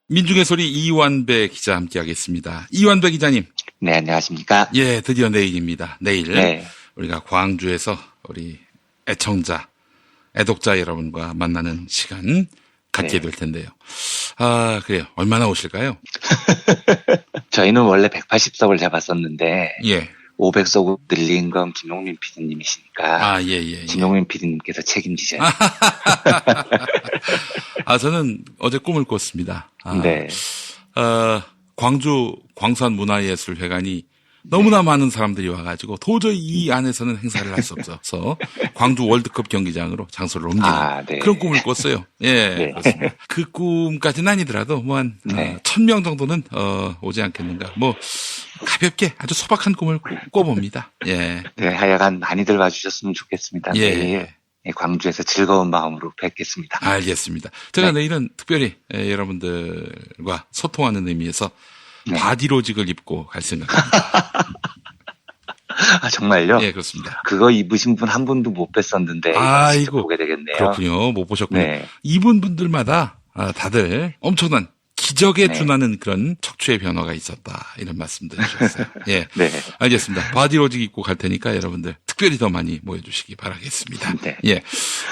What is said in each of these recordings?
민중의 소리 이완배 기자 함께하겠습니다. 이완배 기자님. 네, 안녕하십니까? 예, 드디어 내일입니다. 내일 네. 우리가 광주에서 우리 애청자, 애독자 여러분과 만나는 시간 갖게 될 텐데요. 아, 그래요. 얼마나 오실까요? 저희는 원래 180석을 잡았었는데 예. 500석으로 늘린 건 김용민 PD님이시니까 아, 예. 김용민 PD님께서 책임지셔야 돼요. 저는 어제 꿈을 꿨습니다. 네. 광주 광산문화예술회관이 너무나 많은 사람들이 와가지고 도저히 이 안에서는 행사를 할 수 없어서 광주 월드컵 경기장으로 장소를 옮기는 네. 그런 꿈을 꿨어요. 예, 네. 그렇습니다. 그 꿈까지는 아니더라도 뭐 한 1000명 정도는 오지 않겠는가. 뭐 가볍게 아주 소박한 꿈을 꿔봅니다. 예. 네, 하여간 많이들 와주셨으면 좋겠습니다. 예. 내일 광주에서 즐거운 마음으로 뵙겠습니다. 알겠습니다. 제가 내일은 특별히 여러분들과 소통하는 의미에서 바디로직을 입고 갈 생각입니다. 아, 정말요? 예, 그렇습니다. 그거 입으신 분 한 분도 못 뵀었는데 아이고, 보게 되겠네요. 그렇군요. 못 보셨군요. 네. 이분 분들마다 다들 엄청난 기적에 준하는 그런 척추의 변화가 있었다. 이런 말씀들 주셨어요. 예. 네. 알겠습니다. 바디로직 입고 갈 테니까 여러분들 특별히 더 많이 모여주시기 바라겠습니다. 네. 예.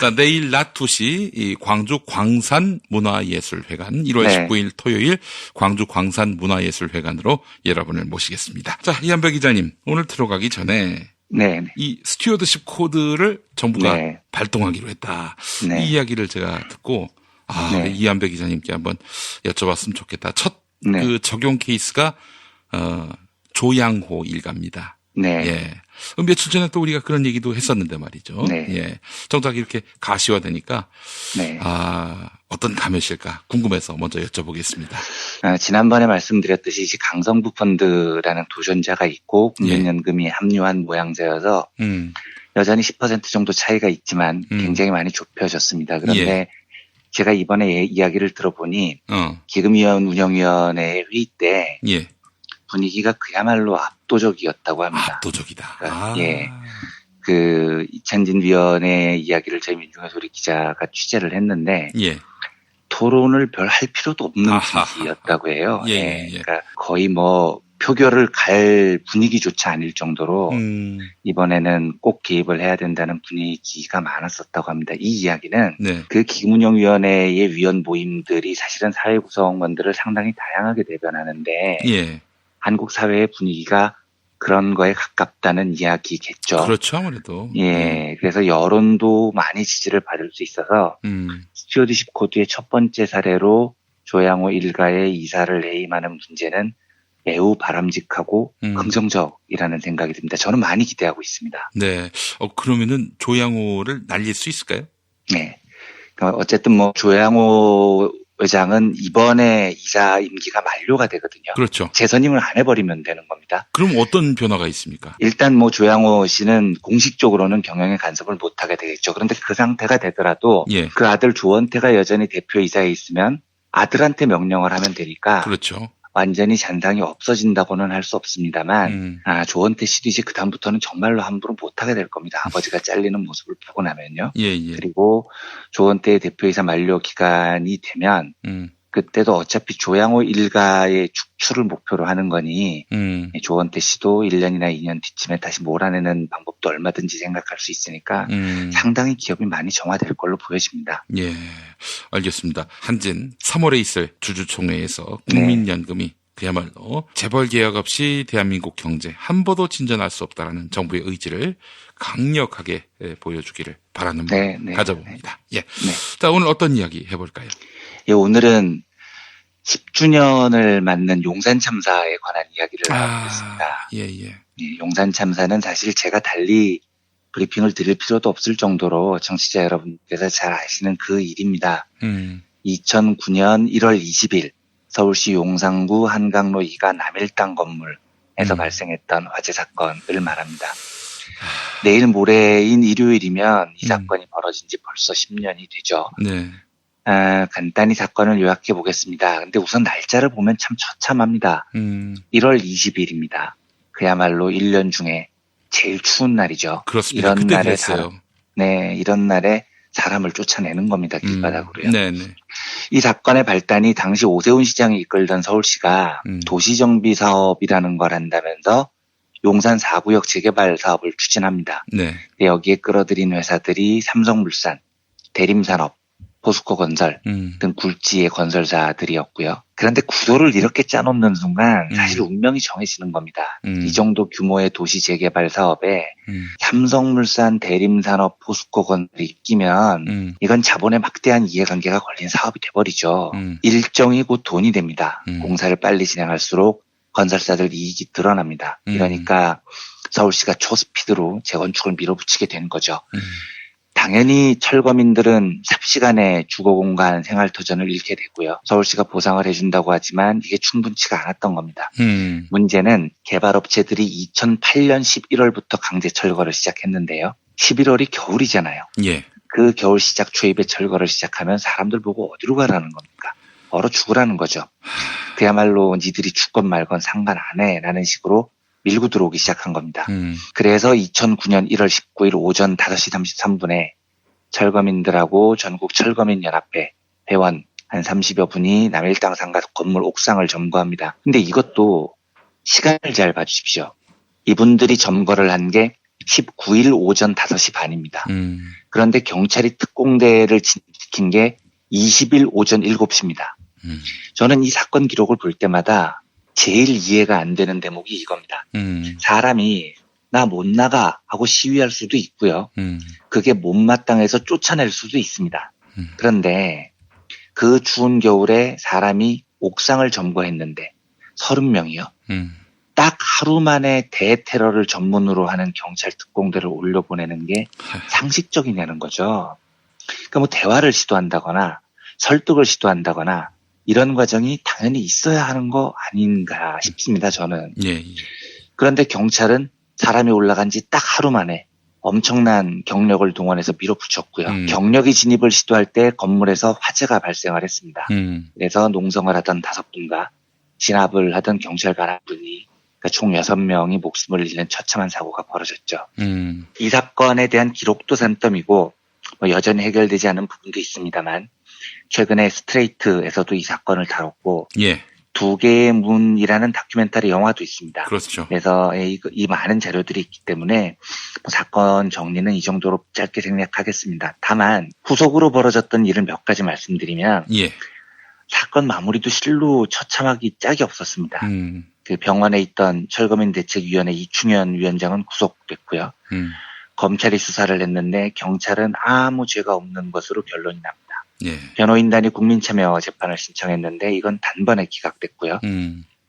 자, 내일 낮 2시 이 광주 광산문화예술회관 1월 19일 토요일 광주 광산문화예술회관으로 여러분을 모시겠습니다. 자, 이한배 기자님 오늘 들어가기 전에 이 스튜어드십 코드를 정부가 발동하기로 했다. 이 이야기를 제가 듣고 이한배 기자님께 한번 여쭤봤으면 좋겠다. 첫 그 적용 케이스가 조양호 일가입니다. 네. 예. 며칠 전에 또 우리가 그런 얘기도 했었는데 말이죠. 네. 예. 정작 이렇게 가시화되니까 어떤 감회실까 궁금해서 먼저 여쭤보겠습니다. 지난번에 말씀드렸듯이 강성부 펀드라는 도전자가 있고 국민연금이 합류한 모양새여서 여전히 10% 정도 차이가 있지만 굉장히 많이 좁혀졌습니다. 그런데 제가 이번에 이야기를 들어보니 기금위원 운영위원회 회의 때 분위기가 그야말로 압도적이었다고 합니다. 압도적이다. 그러니까 그 이찬진 위원의 이야기를 저희 민중의 소리 기자가 취재를 했는데 토론을 별 할 필요도 없는 분위기였다고 해요. 그러니까 거의 뭐 표결을 갈 분위기조차 아닐 정도로 이번에는 꼭 개입을 해야 된다는 분위기가 많았었다고 합니다. 이 이야기는 그 기금운영위원회의 위원 모임들이 사실은 사회 구성원들을 상당히 다양하게 대변하는데 한국 사회의 분위기가 그런 거에 가깝다는 이야기겠죠. 그렇죠, 아무래도. 그래서 여론도 많이 지지를 받을 수 있어서 스튜어드십 코드의 첫 번째 사례로 조양호 일가의 이사를 해임하는 문제는 매우 바람직하고 긍정적이라는 생각이 듭니다. 저는 많이 기대하고 있습니다. 네. 그러면은 조양호를 날릴 수 있을까요? 네. 그러니까 어쨌든 뭐 조양호 회장은 이번에 이사 임기가 만료가 되거든요. 그렇죠. 재선임을 안 해버리면 되는 겁니다. 그럼 어떤 변화가 있습니까? 일단 뭐 조양호 씨는 공식적으로는 경영에 간섭을 못하게 되겠죠. 그런데 그 상태가 되더라도 그 아들 조원태가 여전히 대표이사에 있으면 아들한테 명령을 하면 되니까 그렇죠. 완전히 잔상이 없어진다고는 할 수 없습니다만 조원태 씨도 이제 그다음부터는 정말로 함부로 못하게 될 겁니다. 아버지가 잘리는 모습을 보고 나면요. 그리고 조원태의 대표이사 만료 기간이 되면 그때도 어차피 조양호 일가의 축출을 목표로 하는 거니 조원태 씨도 1년이나 2년 뒤쯤에 다시 몰아내는 방법도 얼마든지 생각할 수 있으니까 상당히 기업이 많이 정화될 걸로 보여집니다. 예, 알겠습니다. 한진 3월에 있을 주주총회에서 국민연금이 그야말로 재벌 개혁 없이 대한민국 경제 한 번도 진전할 수 없다라는 정부의 의지를 강력하게 보여주기를 바라는 마음 가져봅니다. 자, 오늘 어떤 이야기 해볼까요? 오늘은 10주년을 맞는 용산 참사에 관한 이야기를 하겠습니다. 용산 참사는 사실 제가 달리 브리핑을 드릴 필요도 없을 정도로 청취자 여러분께서 잘 아시는 그 일입니다. 2009년 1월 20일 서울시 용산구 한강로 2가 남일당 건물에서 발생했던 화재 사건을 말합니다. 내일 모레인 일요일이면 이 사건이 벌어진 지 벌써 10년이 되죠. 간단히 사건을 요약해 보겠습니다. 근데 우선 날짜를 보면 참 처참합니다. 1월 20일입니다. 그야말로 1년 중에 제일 추운 날이죠. 그렇습니다. 이런 날에 이런 날에 사람을 쫓아내는 겁니다. 길바닥으로요. 네네. 이 사건의 발단이 당시 오세훈 시장이 이끌던 서울시가 도시정비 사업이라는 걸 한다면서 용산 4구역 재개발 사업을 추진합니다. 네. 여기에 끌어들인 회사들이 삼성물산, 대림산업, 포스코건설 등 굴지의 건설사들이었고요. 그런데 구도를 이렇게 짜놓는 순간 사실 운명이 정해지는 겁니다. 이 정도 규모의 도시 재개발 사업에 삼성물산, 대림산업, 포스코건설이 끼면 이건 자본의 막대한 이해관계가 걸린 사업이 돼버리죠. 일정이 곧 돈이 됩니다. 공사를 빨리 진행할수록 건설사들 이익이 드러납니다. 이러니까 서울시가 초스피드로 재건축을 밀어붙이게 되는 거죠. 당연히 철거민들은 삽시간에 주거공간 생활터전을 잃게 되고요. 서울시가 보상을 해준다고 하지만 이게 충분치가 않았던 겁니다. 문제는 개발업체들이 2008년 11월부터 강제 철거를 시작했는데요. 11월이 겨울이잖아요. 예. 그 겨울 시작 초입에 철거를 시작하면 사람들 보고 어디로 가라는 겁니까? 얼어 죽으라는 거죠. 그야말로 니들이 죽건 말건 상관 안 해 라는 식으로 밀고 들어오기 시작한 겁니다. 그래서 2009년 1월 19일 오전 5시 33분에 철거민들하고 전국 철거민 연합회 회원 한 30여 분이 남일당 상가 건물 옥상을 점거합니다. 근데 이것도 시간을 잘 봐주십시오. 이분들이 점거를 한 게 19일 오전 5시 반입니다. 그런데 경찰이 특공대를 지킨 게 20일 오전 7시입니다. 저는 이 사건 기록을 볼 때마다 제일 이해가 안 되는 대목이 이겁니다. 사람이 나 못 나가 하고 시위할 수도 있고요. 그게 못마땅해서 쫓아낼 수도 있습니다. 그런데 그 추운 겨울에 사람이 옥상을 점거했는데 30명이요. 딱 하루 만에 대테러를 전문으로 하는 경찰 특공대를 올려보내는 게 상식적이냐는 거죠. 그러니까 뭐 대화를 시도한다거나 설득을 시도한다거나 이런 과정이 당연히 있어야 하는 거 아닌가 싶습니다, 저는. 예. 그런데 경찰은 사람이 올라간 지 딱 하루 만에 엄청난 경력을 동원해서 밀어붙였고요. 경력이 진입을 시도할 때 건물에서 화재가 발생을 했습니다. 그래서 농성을 하던 5분과 진압을 하던 경찰관 한 분이 그러니까 총 6명이 목숨을 잃는 처참한 사고가 벌어졌죠. 이 사건에 대한 기록도 산더미고 뭐 여전히 해결되지 않은 부분도 있습니다만 최근에 스트레이트에서도 이 사건을 다뤘고 예. 2개의 문이라는 다큐멘터리 영화도 있습니다. 그렇죠. 그래서 이 많은 자료들이 있기 때문에 사건 정리는 이 정도로 짧게 생략하겠습니다. 다만 후속으로 벌어졌던 일을 몇 가지 말씀드리면 예. 사건 마무리도 실로 처참하기 짝이 없었습니다. 그 병원에 있던 철거민 대책위원회 이충현 위원장은 구속됐고요. 검찰이 수사를 했는데 경찰은 아무 죄가 없는 것으로 결론이 납니다. 예. 변호인단이 국민참여 재판을 신청했는데 이건 단번에 기각됐고요.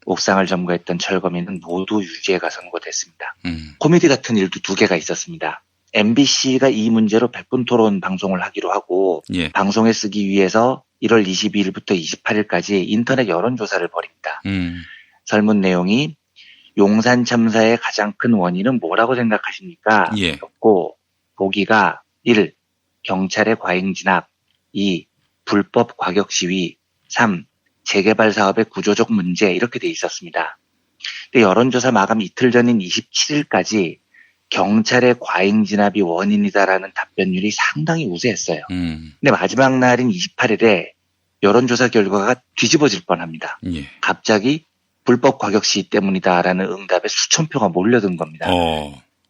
옥상을 점거했던 철거민은 모두 유죄가 선고됐습니다. 코미디 같은 일도 2개가 있었습니다. MBC가 이 문제로 100분 토론 방송을 하기로 하고 예. 방송에 쓰기 위해서 1월 22일부터 28일까지 인터넷 여론조사를 벌입니다. 설문 내용이 용산 참사의 가장 큰 원인은 뭐라고 생각하십니까? 예. 였고 보기가 1. 경찰의 과잉 진압 2. 불법 과격 시위 3. 재개발 사업의 구조적 문제 이렇게 돼 있었습니다. 근데 여론조사 마감 이틀 전인 27일까지 경찰의 과잉 진압이 원인이다라는 답변율이 상당히 우세했어요. 근데 마지막 날인 28일에 여론조사 결과가 뒤집어질 뻔합니다. 예. 갑자기 불법 과격 시위 때문이다라는 응답에 수천 표가 몰려든 겁니다.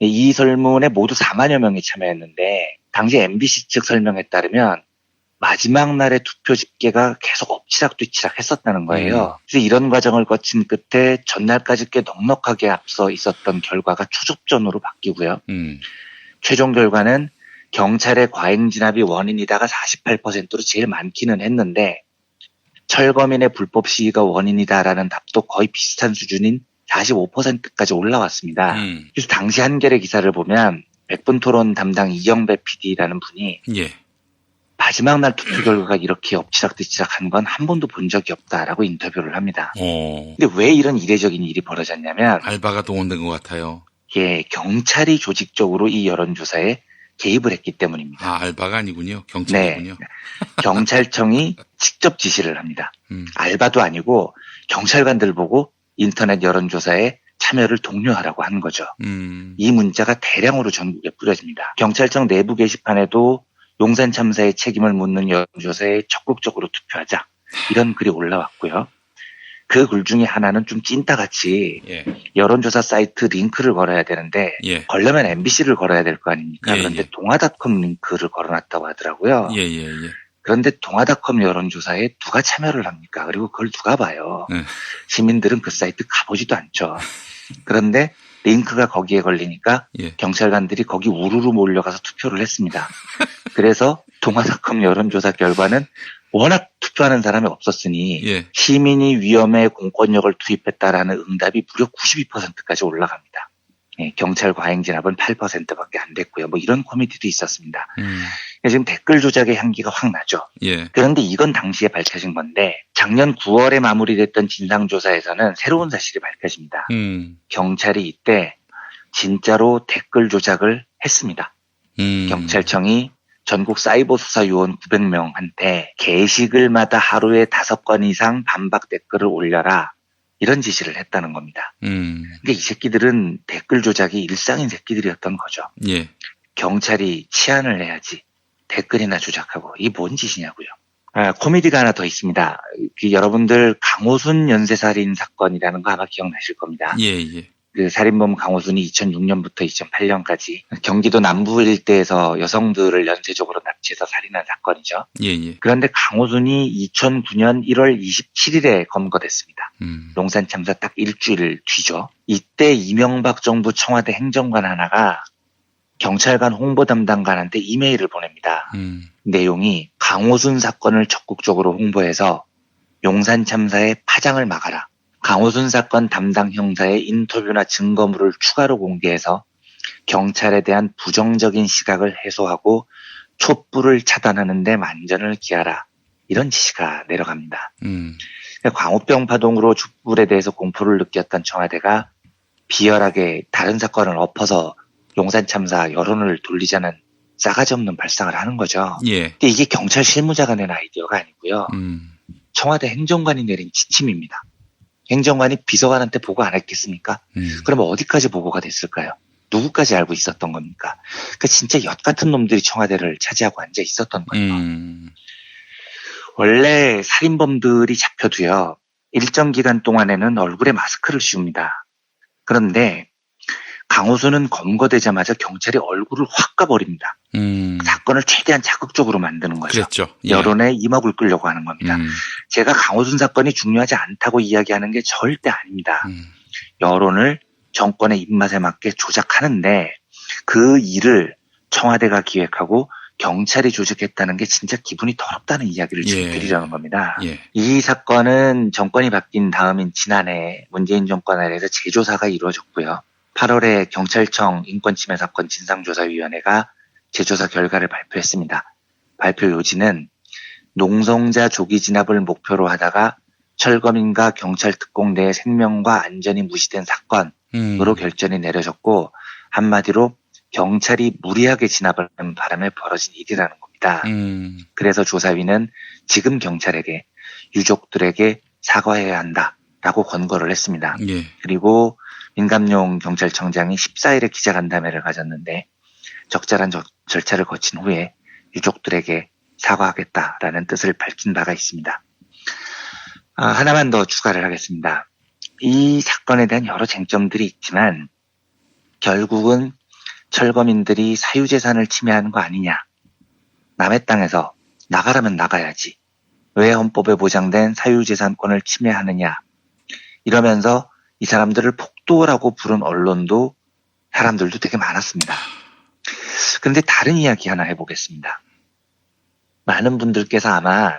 이 설문에 모두 4만여 명이 참여했는데 당시 MBC 측 설명에 따르면 마지막 날의 투표 집계가 계속 엎치락뒤치락 했었다는 거예요. 그래서 이런 과정을 거친 끝에 전날까지 꽤 넉넉하게 앞서 있었던 결과가 초접전으로 바뀌고요. 최종 결과는 경찰의 과잉 진압이 원인이다가 48%로 제일 많기는 했는데 철거민의 불법 시위가 원인이다라는 답도 거의 비슷한 수준인 45%까지 올라왔습니다. 그래서 당시 한겨레 기사를 보면 100분 토론 담당 이영배 PD라는 분이 예. 마지막 날 투표 결과가 이렇게 엎치락뒤치락한 건 한 번도 본 적이 없다라고 인터뷰를 합니다. 근데 왜 이런 이례적인 일이 벌어졌냐면 알바가 동원된 것 같아요. 예, 경찰이 조직적으로 이 여론조사에 개입을 했기 때문입니다. 아, 알바가 아니군요. 경찰이군요. 네. 경찰청이 직접 지시를 합니다. 알바도 아니고 경찰관들 보고 인터넷 여론조사에 참여를 독려하라고 하는 거죠. 이 문자가 대량으로 전국에 뿌려집니다. 경찰청 내부 게시판에도 용산 참사의 책임을 묻는 여론조사에 적극적으로 투표하자. 이런 글이 올라왔고요. 그 글 중에 하나는 좀 찐따같이 예. 여론조사 사이트 링크를 걸어야 되는데 예. 걸려면 MBC를 걸어야 될 거 아닙니까? 예, 그런데 예. 동아닷컴 링크를 걸어놨다고 하더라고요. 예, 예, 예. 그런데 동아닷컴 여론조사에 누가 참여를 합니까? 그리고 그걸 누가 봐요? 네. 시민들은 그 사이트 가보지도 않죠. 그런데 링크가 거기에 걸리니까 예. 경찰관들이 거기 우르르 몰려가서 투표를 했습니다. 그래서 동아닷컴 여론조사 결과는 워낙 투표하는 사람이 없었으니 예. 시민이 위험에 공권력을 투입했다라는 응답이 무려 92%까지 올라갑니다. 예, 경찰 과잉 진압은 8%밖에 안 됐고요. 뭐 이런 코미디도 있었습니다. 지금 댓글 조작의 향기가 확 나죠. 예. 그런데 이건 당시에 밝혀진 건데 작년 9월에 마무리됐던 진상조사에서는 새로운 사실이 밝혀집니다. 경찰이 이때 진짜로 댓글 조작을 했습니다. 경찰청이 전국 사이버 수사 요원 900명한테 게시글마다 하루에 5건 이상 반박 댓글을 올려라. 이런 지시를 했다는 겁니다. 그러니까 이 새끼들은 댓글 조작이 일상인 새끼들이었던 거죠. 예. 경찰이 치안을 해야지 댓글이나 조작하고 이게 뭔 짓이냐고요. 코미디가 하나 더 있습니다. 여러분들 강호순 연쇄살인 사건이라는 거 아마 기억나실 겁니다. 예, 예. 그 살인범 강호순이 2006년부터 2008년까지 경기도 남부 일대에서 여성들을 연쇄적으로 납치해서 살인한 사건이죠. 예, 예. 그런데 강호순이 2009년 1월 27일에 검거됐습니다. 용산 참사 딱 일주일 뒤죠. 이때 이명박 정부 청와대 행정관 하나가 경찰관 홍보 담당관한테 이메일을 보냅니다. 내용이 강호순 사건을 적극적으로 홍보해서 용산 참사의 파장을 막아라. 강호순 사건 담당 형사의 인터뷰나 증거물을 추가로 공개해서 경찰에 대한 부정적인 시각을 해소하고 촛불을 차단하는 데 만전을 기하라. 이런 지시가 내려갑니다. 광우병 파동으로 촛불에 대해서 공포를 느꼈던 청와대가 비열하게 다른 사건을 엎어서 용산 참사 여론을 돌리자는 싸가지 없는 발상을 하는 거죠. 예. 근데 이게 경찰 실무자가 낸 아이디어가 아니고요. 청와대 행정관이 내린 지침입니다. 행정관이 비서관한테 보고 안 했겠습니까? 그러면 어디까지 보고가 됐을까요? 누구까지 알고 있었던 겁니까? 그러니까 진짜 엿 같은 놈들이 청와대를 차지하고 앉아 있었던 거예요. 원래 살인범들이 잡혀도요. 일정 기간 동안에는 얼굴에 마스크를 씌웁니다. 그런데 강호순은 검거되자마자 경찰이 얼굴을 확 까버립니다. 사건을 최대한 자극적으로 만드는 거죠. 그랬죠. 예. 여론에 이목을 끌려고 하는 겁니다. 제가 강호순 사건이 중요하지 않다고 이야기하는 게 절대 아닙니다. 여론을 정권의 입맛에 맞게 조작하는데 그 일을 청와대가 기획하고 경찰이 조직했다는 게 진짜 기분이 더럽다는 이야기를 지금 드리려는 겁니다. 예. 이 사건은 정권이 바뀐 다음인 지난해 문재인 정권 아래에서 재조사가 이루어졌고요. 8월에 경찰청 인권침해 사건 진상조사위원회가 재조사 결과를 발표했습니다. 발표 요지는 농성자 조기 진압을 목표로 하다가 철거민과 경찰 특공대의 생명과 안전이 무시된 사건으로 결정이 내려졌고 한마디로 경찰이 무리하게 진압하는 바람에 벌어진 일이라는 겁니다. 그래서 조사위는 지금 경찰에게 유족들에게 사과해야 한다라고 권고를 했습니다. 예. 그리고 민감용 경찰청장이 14일에 기자간담회를 가졌는데 적절한 절차를 거친 후에 유족들에게 사과하겠다라는 뜻을 밝힌 바가 있습니다. 하나만 더 추가를 하겠습니다. 이 사건에 대한 여러 쟁점들이 있지만 결국은 철거민들이 사유재산을 침해하는 거 아니냐. 남의 땅에서 나가라면 나가야지. 왜 헌법에 보장된 사유재산권을 침해하느냐. 이러면서 이 사람들을 폭도라고 부른 언론도 사람들도 되게 많았습니다. 그런데 다른 이야기 하나 해보겠습니다. 많은 분들께서 아마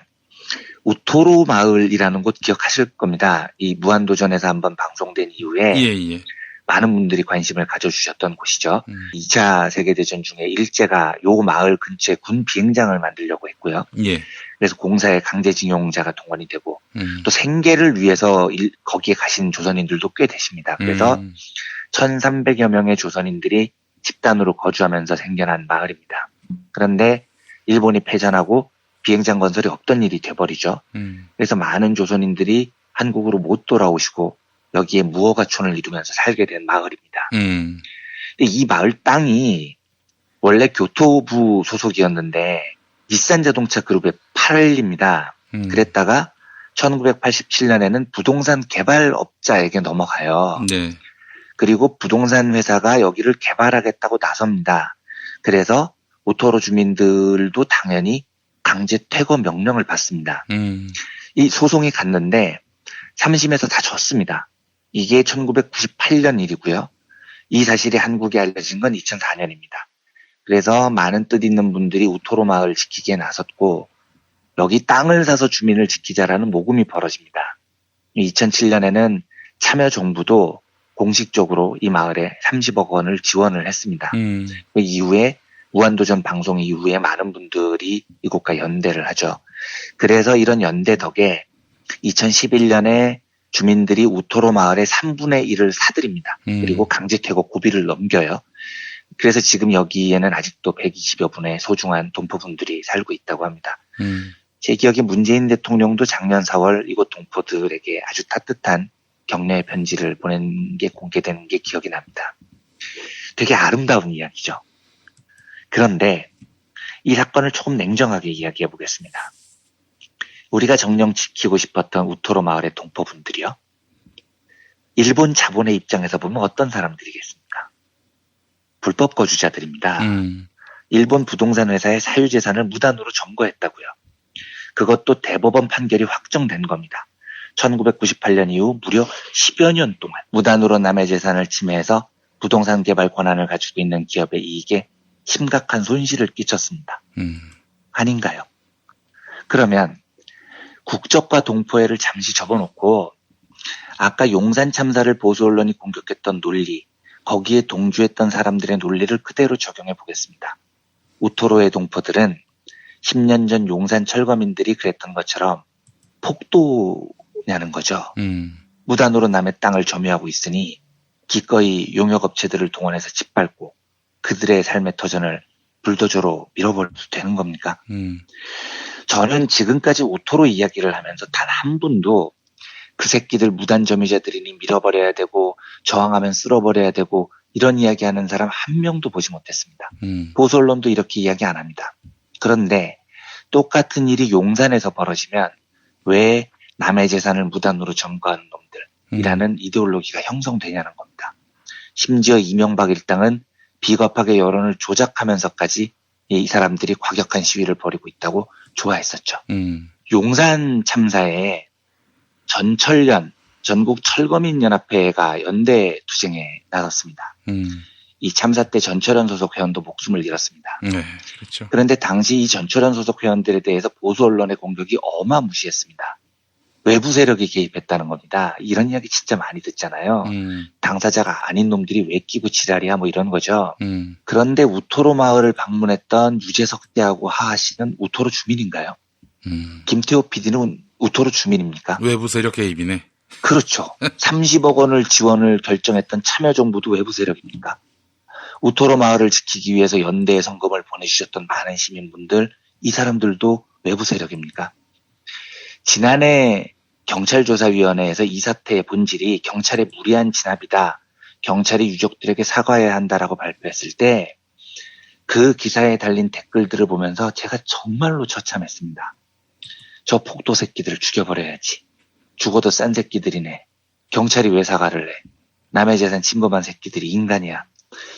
우토로 마을이라는 곳 기억하실 겁니다. 이 무한도전에서 한번 방송된 이후에 예. 많은 분들이 관심을 가져주셨던 곳이죠. 2차 세계대전 중에 일제가 요 마을 근처에 군 비행장을 만들려고 했고요. 예. 그래서 공사에 강제징용자가 동원이 되고 또 생계를 위해서 거기에 가신 조선인들도 꽤 되십니다. 그래서 1,300여 명의 조선인들이 집단으로 거주하면서 생겨난 마을입니다. 그런데 일본이 패전하고 비행장 건설이 없던 일이 돼버리죠. 그래서 많은 조선인들이 한국으로 못 돌아오시고 여기에 무허가촌을 이루면서 살게 된 마을입니다. 근데 이 마을 땅이 원래 교토부 소속이었는데 닛산 자동차 그룹의 팔입니다. 그랬다가 1987년에는 부동산 개발업자에게 넘어가요. 네. 그리고 부동산 회사가 여기를 개발하겠다고 나섭니다. 그래서 우토로 주민들도 당연히 강제 퇴거 명령을 받습니다. 이 소송이 갔는데 3심에서 다 졌습니다. 이게 1998년 일이고요. 이 사실이 한국에 알려진 건 2004년입니다. 그래서 많은 뜻 있는 분들이 우토로 마을 지키기에 나섰고 여기 땅을 사서 주민을 지키자라는 모금이 벌어집니다. 2007년에는 참여정부도 공식적으로 이 마을에 30억 원을 지원을 했습니다. 그 이후에 무한도전 방송 이후에 많은 분들이 이곳과 연대를 하죠. 그래서 이런 연대 덕에 2011년에 주민들이 우토로 마을의 3분의 1을 사들입니다. 그리고 강제 퇴거 고비를 넘겨요. 그래서 지금 여기에는 아직도 120여 분의 소중한 동포분들이 살고 있다고 합니다. 제 기억에 문재인 대통령도 작년 4월 이곳 동포들에게 아주 따뜻한 격려의 편지를 보낸 게 공개된 게 기억이 납니다. 되게 아름다운 이야기죠. 그런데 이 사건을 조금 냉정하게 이야기해 보겠습니다. 우리가 정령 지키고 싶었던 우토로 마을의 동포분들이요. 일본 자본의 입장에서 보면 어떤 사람들이겠습니까? 불법 거주자들입니다. 일본 부동산 회사의 사유재산을 무단으로 점거했다고요. 그것도 대법원 판결이 확정된 겁니다. 1998년 이후 무려 10여 년 동안 무단으로 남의 재산을 침해해서 부동산 개발 권한을 가지고 있는 기업의 이익에 심각한 손실을 끼쳤습니다. 아닌가요? 그러면 국적과 동포애를 잠시 접어놓고 아까 용산 참사를 보수 언론이 공격했던 논리, 거기에 동조했던 사람들의 논리를 그대로 적용해 보겠습니다. 우토로의 동포들은 10년 전 용산 철거민들이 그랬던 것처럼 폭도냐는 거죠. 무단으로 남의 땅을 점유하고 있으니 기꺼이 용역업체들을 동원해서 짓밟고 그들의 삶의 터전을 불도저로 밀어버려도 되는 겁니까? 저는 지금까지 우토로 이야기를 하면서 단 한 분도 그 새끼들 무단 점유자들이니 밀어버려야 되고 저항하면 쓸어버려야 되고 이런 이야기하는 사람 한 명도 보지 못했습니다. 보수 언론도 이렇게 이야기 안 합니다. 그런데 똑같은 일이 용산에서 벌어지면 왜 남의 재산을 무단으로 점거하는 놈들이라는 이데올로기가 형성되냐는 겁니다. 심지어 이명박 일당은 비겁하게 여론을 조작하면서까지 이 사람들이 과격한 시위를 벌이고 있다고 좋아했었죠. 용산 참사에 전철련 전국 철거민연합회가 연대 투쟁에 나섰습니다. 이 참사 때 전철련 소속 회원도 목숨을 잃었습니다. 네, 그렇죠. 그런데 당시 이 전철련 소속 회원들에 대해서 보수 언론의 공격이 어마무시했습니다. 외부 세력이 개입했다는 겁니다. 이런 이야기 진짜 많이 듣잖아요. 당사자가 아닌 놈들이 왜 끼고 지랄이야 뭐 이런 거죠. 그런데 우토로 마을을 방문했던 유재석 씨하고 하하 씨는 우토로 주민인가요? 김태호 PD는 우토로 주민입니까? 외부 세력 개입이네. 그렇죠. 30억 원을 지원을 결정했던 참여정부도 외부 세력입니까? 우토로 마을을 지키기 위해서 연대에 성금을 보내주셨던 많은 시민분들, 이 사람들도 외부 세력입니까? 지난해 경찰조사위원회에서 이 사태의 본질이 경찰의 무리한 진압이다. 경찰이 유족들에게 사과해야 한다라고 발표했을 때 그 기사에 달린 댓글들을 보면서 제가 정말로 처참했습니다. 저 폭도 새끼들을 죽여버려야지. 죽어도 싼 새끼들이네. 경찰이 왜 사과를 해. 남의 재산 침범한 새끼들이 인간이야.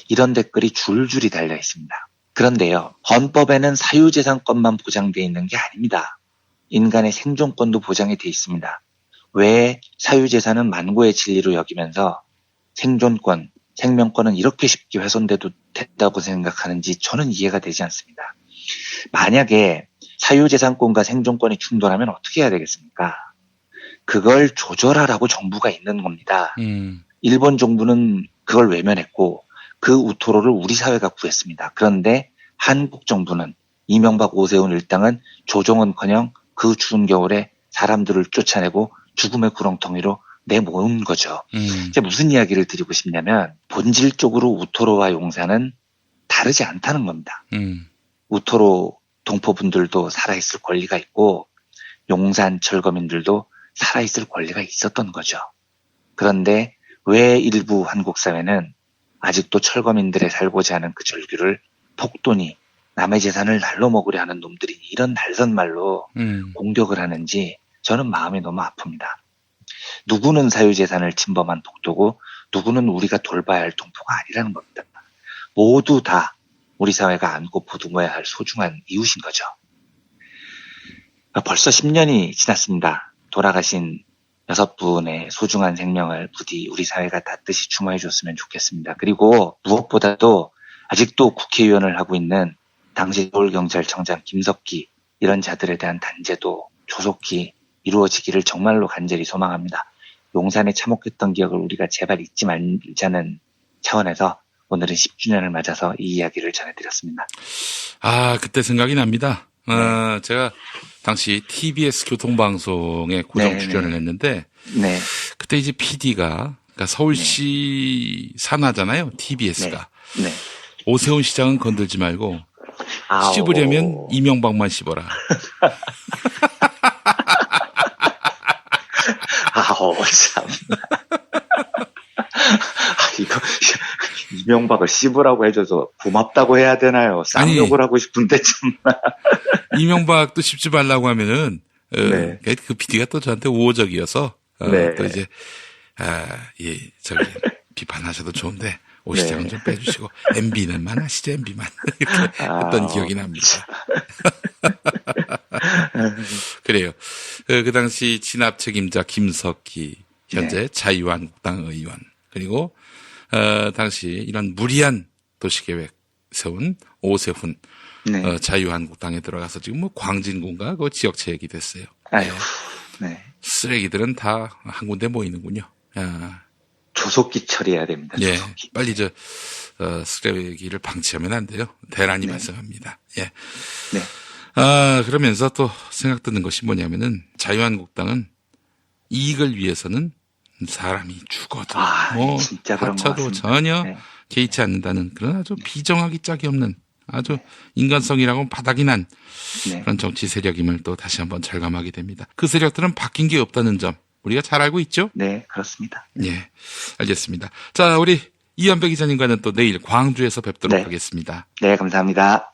이런 댓글이 줄줄이 달려 있습니다. 그런데요. 헌법에는 사유재산권만 보장되어 있는 게 아닙니다. 인간의 생존권도 보장이 되어 있습니다. 왜 사유재산은 만고의 진리로 여기면서 생존권, 생명권은 이렇게 쉽게 훼손돼도 된다고 생각하는지 저는 이해가 되지 않습니다. 만약에 사유재산권과 생존권이 충돌하면 어떻게 해야 되겠습니까? 그걸 조절하라고 정부가 있는 겁니다. 일본 정부는 그걸 외면했고 그 우토로를 우리 사회가 구했습니다. 그런데 한국 정부는 이명박 오세훈 일당은 조정은커녕 그 추운 겨울에 사람들을 쫓아내고 죽음의 구렁텅이로 내모은 거죠. 이제 무슨 이야기를 드리고 싶냐면 본질적으로 우토로와 용산은 다르지 않다는 겁니다. 우토로 동포분들도 살아있을 권리가 있고 용산 철거민들도 살아있을 권리가 있었던 거죠. 그런데 왜 일부 한국 사회는 아직도 철거민들의 살고자 하는 그 절규를 폭도니 남의 재산을 날로 먹으려 하는 놈들이 이런 날선 말로 공격을 하는지 저는 마음이 너무 아픕니다. 누구는 사유재산을 침범한 폭도고 누구는 우리가 돌봐야 할 동포가 아니라는 겁니다. 모두 다 우리 사회가 안고 보듬어야 할 소중한 이웃인 거죠. 벌써 10년이 지났습니다. 돌아가신 6분의 소중한 생명을 부디 우리 사회가 닿듯이 추모해 줬으면 좋겠습니다. 그리고 무엇보다도 아직도 국회의원을 하고 있는 당시 서울경찰청장 김석기 이런 자들에 대한 단죄도 조속히 이루어지기를 정말로 간절히 소망합니다. 용산에 참혹했던 기억을 우리가 제발 잊지 말자는 차원에서 오늘은 10주년을 맞아서 이 이야기를 전해드렸습니다. 그때 생각이 납니다. 제가 당시 TBS 교통방송에 고정 출연을 했는데, 그때 이제 PD가, 그러니까 서울시 산하잖아요, TBS가. 오세훈 시장은 건들지 말고, 씹으려면 이명박만 씹어라. 참. 이거, 이명박을 씹으라고 해줘서 고맙다고 해야 되나요? 쌍욕을 하고 싶은데, 정말. 이명박도 씹지 말라고 하면은, 그 PD가 또 저한테 우호적이어서, 또 이제, 비판하셔도 좋은데, 오 시장은 좀 빼주시고, MB는만 하시죠, MB만. 이렇게 했던 기억이 납니다. 그래요. 그 당시 진압 책임자 김석기, 현재 자유한국당 의원, 그리고, 당시 이런 무리한 도시계획 세운 오세훈, 자유한국당에 들어가서 지금 뭐 광진군가 그 지역체육이 됐어요. 쓰레기들은 다 한 군데 모이는군요. 조속히 처리해야 됩니다. 조속히. 빨리 쓰레기를 방치하면 안 돼요. 대란이 발생합니다. 그러면서 또 생각 드는 것이 뭐냐면은 자유한국당은 이익을 위해서는 사람이 죽어도 다쳐도 전혀 개의치 않는다는 그런 아주 비정하기 짝이 없는 아주 인간성이라고 바닥이 난 그런 정치 세력임을 또 다시 한번 절감하게 됩니다. 그 세력들은 바뀐 게 없다는 점 우리가 잘 알고 있죠? 네, 그렇습니다. 알겠습니다. 자, 우리 이현배 기자님과는 또 내일 광주에서 뵙도록 하겠습니다. 네, 감사합니다.